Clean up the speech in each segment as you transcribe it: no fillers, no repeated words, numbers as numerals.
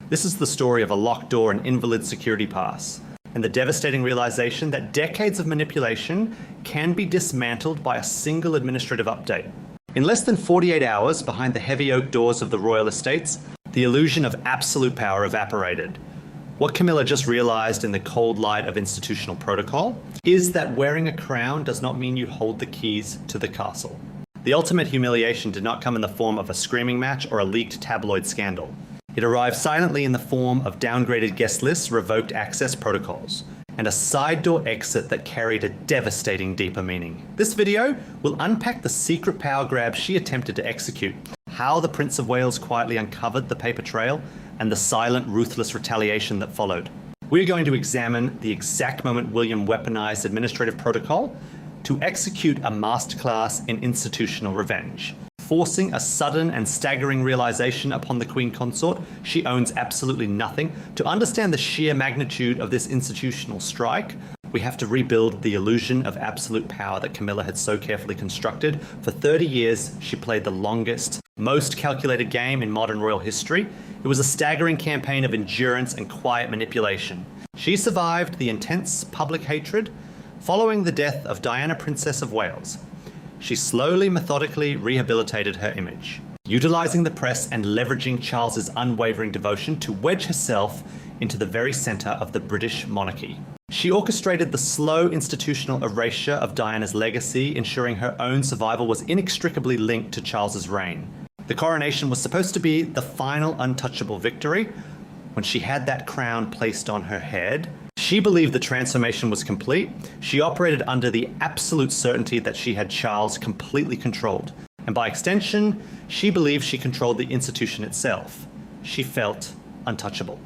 This is the story of a locked door and invalid security pass, and the devastating realization that decades of manipulation can be dismantled by a single administrative update. In less than 48 hours, behind the heavy oak doors of the royal estates, the illusion of absolute power evaporated. What Camilla just realized in the cold light of institutional protocol is that wearing a crown does not mean you hold the keys to the castle. The ultimate humiliation did not come in the form of a screaming match or a leaked tabloid scandal. It arrived silently in the form of downgraded guest lists, revoked access protocols, and a side door exit that carried a devastating deeper meaning. This video will unpack the secret power grab she attempted to execute, how the Prince of Wales quietly uncovered the paper trail, and the silent, ruthless retaliation that followed. We're going to examine the exact moment William weaponized administrative protocol to execute a masterclass in institutional revenge, forcing a sudden and staggering realization upon the Queen Consort she owns absolutely nothing. To understand the sheer magnitude of this institutional strike, we have to rebuild the illusion of absolute power that Camilla had so carefully constructed. For 30 years, she played the longest, most calculated game in modern royal history. It was a staggering campaign of endurance and quiet manipulation. She survived the intense public hatred following the death of Diana, Princess of Wales. She slowly, methodically rehabilitated her image, utilizing the press and leveraging Charles's unwavering devotion to wedge herself into the very center of the British monarchy. She orchestrated the slow institutional erasure of Diana's legacy, ensuring her own survival was inextricably linked to Charles's reign. The coronation was supposed to be the final untouchable victory. When she had that crown placed on her head, she believed the transformation was complete. She operated under the absolute certainty that she had Charles completely controlled. And by extension, she believed she controlled the institution itself. She felt untouchable.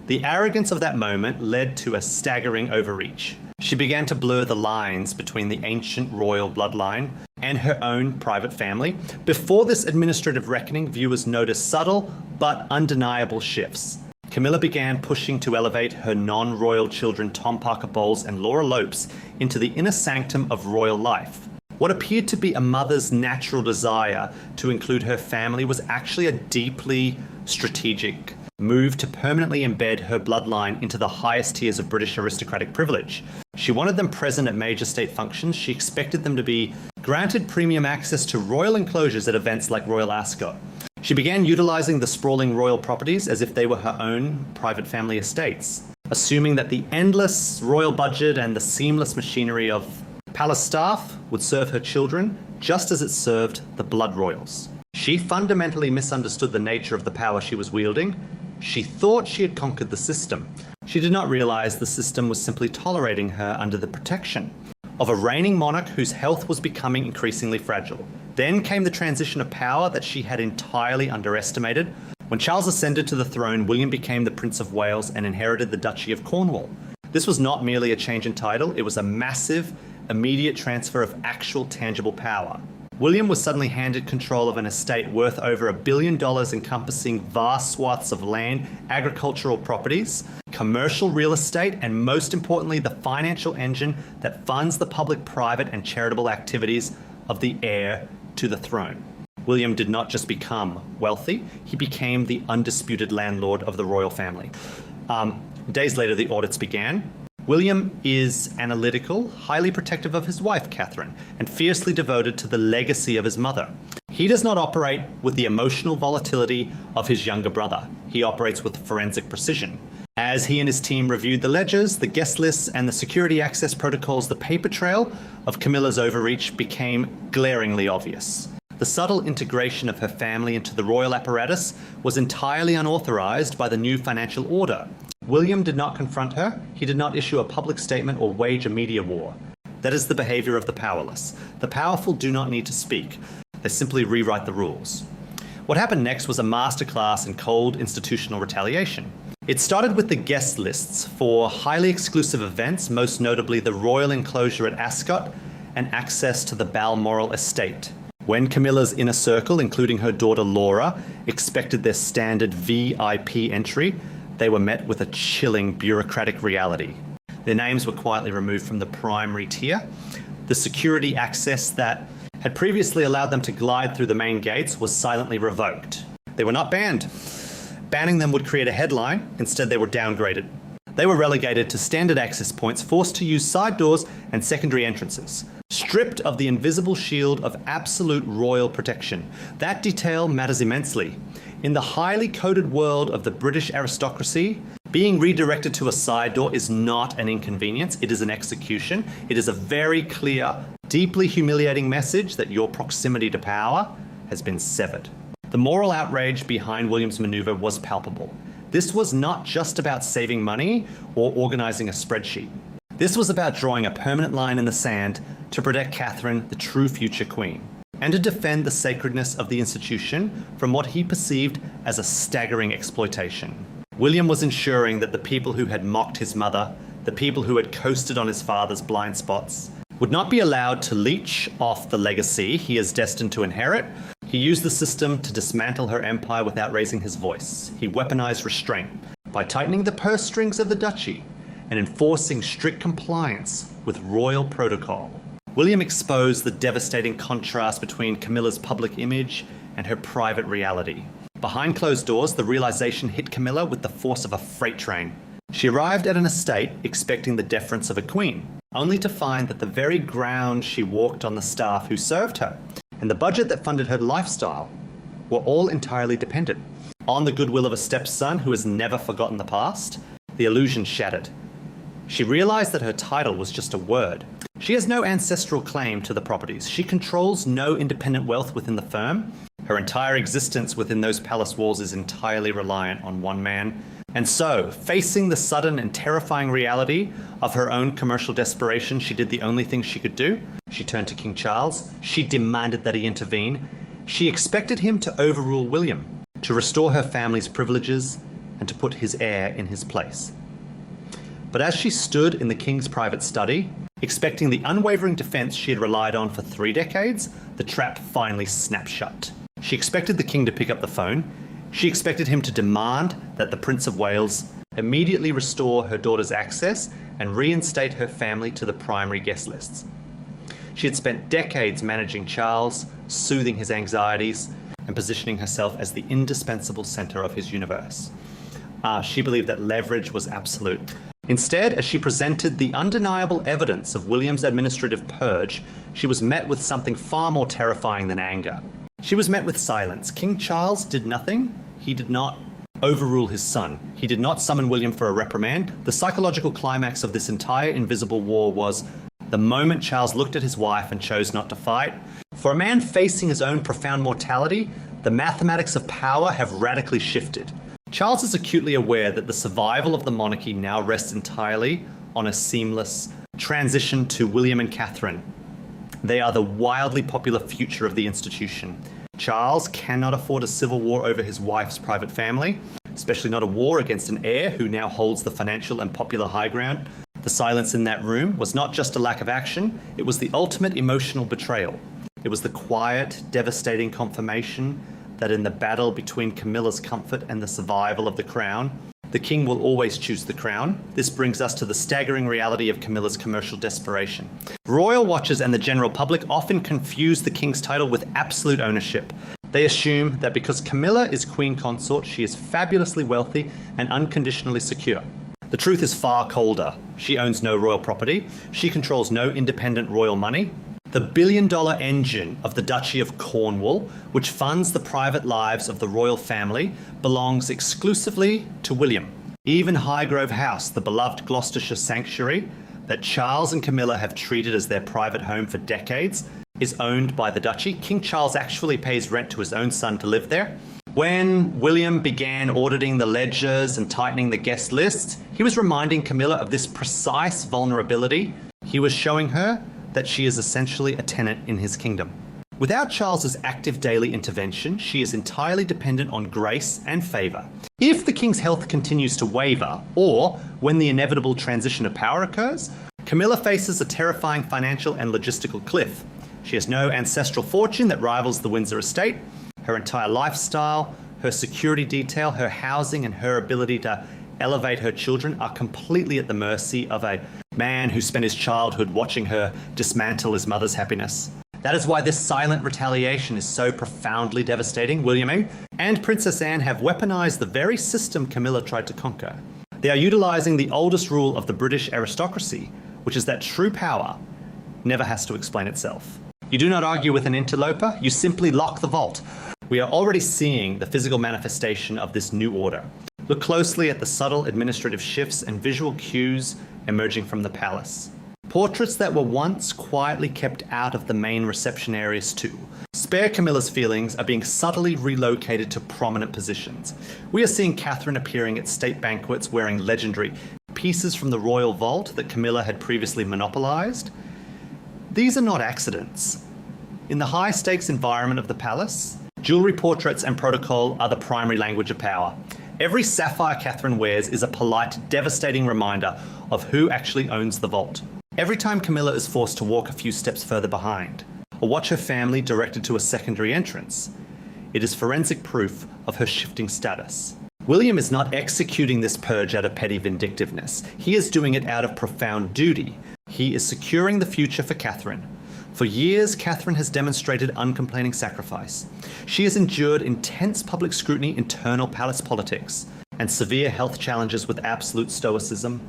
The arrogance of that moment led to a staggering overreach. She began to blur the lines between the ancient royal bloodline and her own private family. Before this administrative reckoning, viewers noticed subtle but undeniable shifts. Camilla began pushing to elevate her non-royal children Tom Parker Bowles and Laura Lopes into the inner sanctum of royal life. What appeared to be a mother's natural desire to include her family was actually a deeply strategic move to permanently embed her bloodline into the highest tiers of British aristocratic privilege. She wanted them present at major state functions. She expected them to be granted premium access to royal enclosures at events like Royal Ascot. She began utilizing the sprawling royal properties as if they were her own private family estates, assuming that the endless royal budget and the seamless machinery of palace staff would serve her children just as it served the blood royals. She fundamentally misunderstood the nature of the power she was wielding. She thought she had conquered the system. She did not realize the system was simply tolerating her under the protection of a reigning monarch whose health was becoming increasingly fragile. Then came the transition of power that she had entirely underestimated. When Charles ascended to the throne, William became the Prince of Wales and inherited the Duchy of Cornwall. This was not merely a change in title, it was a massive, immediate transfer of actual tangible power. William was suddenly handed control of an estate worth over $1 billion, encompassing vast swaths of land, agricultural properties, commercial real estate, and most importantly, the financial engine that funds the public, private, and charitable activities of the heir to the throne. William did not just become wealthy, he became the undisputed landlord of the royal family. Days later, the audits began. William is analytical, highly protective of his wife, Catherine, and fiercely devoted to the legacy of his mother. He does not operate with the emotional volatility of his younger brother. He operates with forensic precision. As he and his team reviewed the ledgers, the guest lists, and the security access protocols, the paper trail of Camilla's overreach became glaringly obvious. The subtle integration of her family into the royal apparatus was entirely unauthorized by the new financial order. William did not confront her, he did not issue a public statement or wage a media war. That is the behavior of the powerless. The powerful do not need to speak, they simply rewrite the rules. What happened next was a masterclass in cold institutional retaliation. It started with the guest lists for highly exclusive events, most notably the royal enclosure at Ascot and access to the Balmoral estate. When Camilla's inner circle, including her daughter Laura, expected their standard VIP entry, they were met with a chilling bureaucratic reality. Their names were quietly removed from the primary tier. The security access that had previously allowed them to glide through the main gates was silently revoked. They were not banned. banning them would create a headline. Instead, they were downgraded. They were relegated to standard access points, forced to use side doors and secondary entrances, stripped of the invisible shield of absolute royal protection. That detail matters immensely. In the highly coded world of the British aristocracy, being redirected to a side door is not an inconvenience, it is an execution. It is a very clear, deeply humiliating message that your proximity to power has been severed. The moral outrage behind William's maneuver was palpable. This was not just about saving money or organising a spreadsheet. This was about drawing a permanent line in the sand to protect Catherine, the true future queen, and to defend the sacredness of the institution from what he perceived as a staggering exploitation. William was ensuring that the people who had mocked his mother, the people who had coasted on his father's blind spots, would not be allowed to leech off the legacy he is destined to inherit. He used the system to dismantle her empire without raising his voice. He weaponized restraint by tightening the purse strings of the duchy and enforcing strict compliance with royal protocol. William exposed the devastating contrast between Camilla's public image and her private reality. Behind closed doors, the realization hit Camilla with the force of a freight train. She arrived at an estate expecting the deference of a queen, only to find that the very ground she walked on, the staff who served her, and the budget that funded her lifestyle were all entirely dependent on the goodwill of a stepson who has never forgotten the past. The illusion shattered. She realized that her title was just a word. She has no ancestral claim to the properties. She controls no independent wealth within the firm. Her entire existence within those palace walls is entirely reliant on one man. And so, facing the sudden and terrifying reality of her own commercial desperation, she did the only thing she could do. She turned to King Charles. She demanded that he intervene. She expected him to overrule William, to restore her family's privileges, and to put his heir in his place. But as she stood in the king's private study, expecting the unwavering defense she had relied on for 3 decades, the trap finally snapped shut. She expected the king to pick up the phone. She expected him to demand that the Prince of Wales immediately restore her daughter's access and reinstate her family to the primary guest lists. She had spent decades managing Charles, soothing his anxieties, and positioning herself as the indispensable center of his universe. She believed that leverage was absolute. Instead, as she presented the undeniable evidence of William's administrative purge, she was met with something far more terrifying than anger. She was met with silence. King Charles did nothing. He did not overrule his son. He did not summon William for a reprimand. The psychological climax of this entire invisible war was the moment Charles looked at his wife and chose not to fight. For a man facing his own profound mortality, the mathematics of power have radically shifted. Charles is acutely aware that the survival of the monarchy now rests entirely on a seamless transition to William and Catherine. They are the wildly popular future of the institution. Charles cannot afford a civil war over his wife's private family, especially not a war against an heir who now holds the financial and popular high ground. The silence in that room was not just a lack of action, it was the ultimate emotional betrayal. It was the quiet, devastating confirmation that in the battle between Camilla's comfort and the survival of the crown, the king will always choose the crown. This brings us to the staggering reality of Camilla's commercial desperation. Royal watchers and the general public often confuse the king's title with absolute ownership. They assume that because Camilla is queen consort, she is fabulously wealthy and unconditionally secure. The truth is far colder. She owns no royal property. She controls no independent royal money. The billion-dollar engine of the Duchy of Cornwall, which funds the private lives of the royal family, belongs exclusively to William. Even Highgrove House, the beloved Gloucestershire sanctuary that Charles and Camilla have treated as their private home for decades, is owned by the duchy. King Charles actually pays rent to his own son to live there. When William began auditing the ledgers and tightening the guest list, he was reminding Camilla of this precise vulnerability. He was showing her that she is essentially a tenant in his kingdom. Without Charles's active daily intervention, she is entirely dependent on grace and favour. If the king's health continues to waver, or when the inevitable transition of power occurs, Camilla faces a terrifying financial and logistical cliff. She has no ancestral fortune that rivals the Windsor estate. Her entire lifestyle, her security detail, her housing, and her ability to elevate her children are completely at the mercy of a man who spent his childhood watching her dismantle his mother's happiness. That is why this silent retaliation is so profoundly devastating. William and Princess Anne have weaponized the very system Camilla tried to conquer. They are utilizing the oldest rule of the British aristocracy, which is that true power never has to explain itself. You do not argue with an interloper, you simply lock the vault. We are already seeing the physical manifestation of this new order. Look closely at the subtle administrative shifts and visual cues emerging from the palace. Portraits that were once quietly kept out of the main reception areas too. Spare Camilla's feelings are being subtly relocated to prominent positions. We are seeing Catherine appearing at state banquets wearing legendary pieces from the royal vault that Camilla had previously monopolized. These are not accidents. In the high-stakes environment of the palace, jewelry portraits and protocol are the primary language of power. Every sapphire Catherine wears is a polite, devastating reminder of who actually owns the vault. Every time Camilla is forced to walk a few steps further behind, or watch her family directed to a secondary entrance, it is forensic proof of her shifting status. William is not executing this purge out of petty vindictiveness. He is doing it out of profound duty. He is securing the future for Catherine. For years, Catherine has demonstrated uncomplaining sacrifice. She has endured intense public scrutiny, internal palace politics, and severe health challenges with absolute stoicism.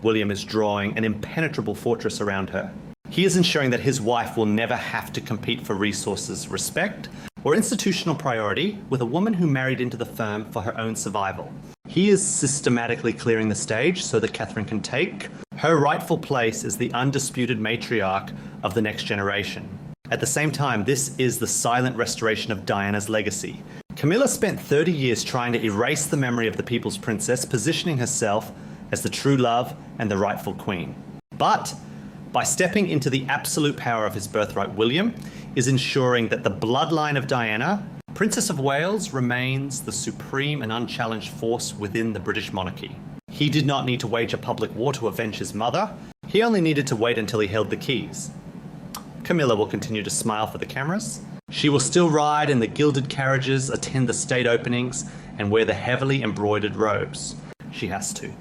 William is drawing an impenetrable fortress around her. He is ensuring that his wife will never have to compete for resources, respect, or institutional priority with a woman who married into the firm for her own survival. He is systematically clearing the stage so that Catherine can take her rightful place as the undisputed matriarch of the next generation. At the same time, this is the silent restoration of Diana's legacy. Camilla spent 30 years trying to erase the memory of the people's princess, positioning herself as the true love and the rightful queen. But by stepping into the absolute power of his birthright, William is ensuring that the bloodline of Diana, Princess of Wales, remains the supreme and unchallenged force within the British monarchy. He did not need to wage a public war to avenge his mother. He only needed to wait until he held the keys. Camilla will continue to smile for the cameras. She will still ride in the gilded carriages, attend the state openings, and wear the heavily embroidered robes. She has to.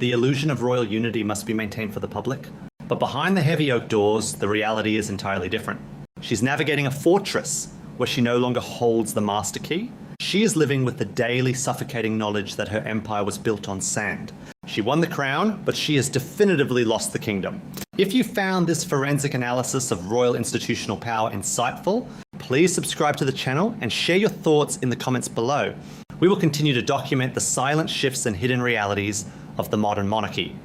The illusion of royal unity must be maintained for the public. But behind the heavy oak doors, the reality is entirely different. She's navigating a fortress where she no longer holds the master key. She is living with the daily suffocating knowledge that her empire was built on sand. She won the crown, but she has definitively lost the kingdom. If you found this forensic analysis of royal institutional power insightful, please subscribe to the channel and share your thoughts in the comments below. We will continue to document the silent shifts and hidden realities of the modern monarchy.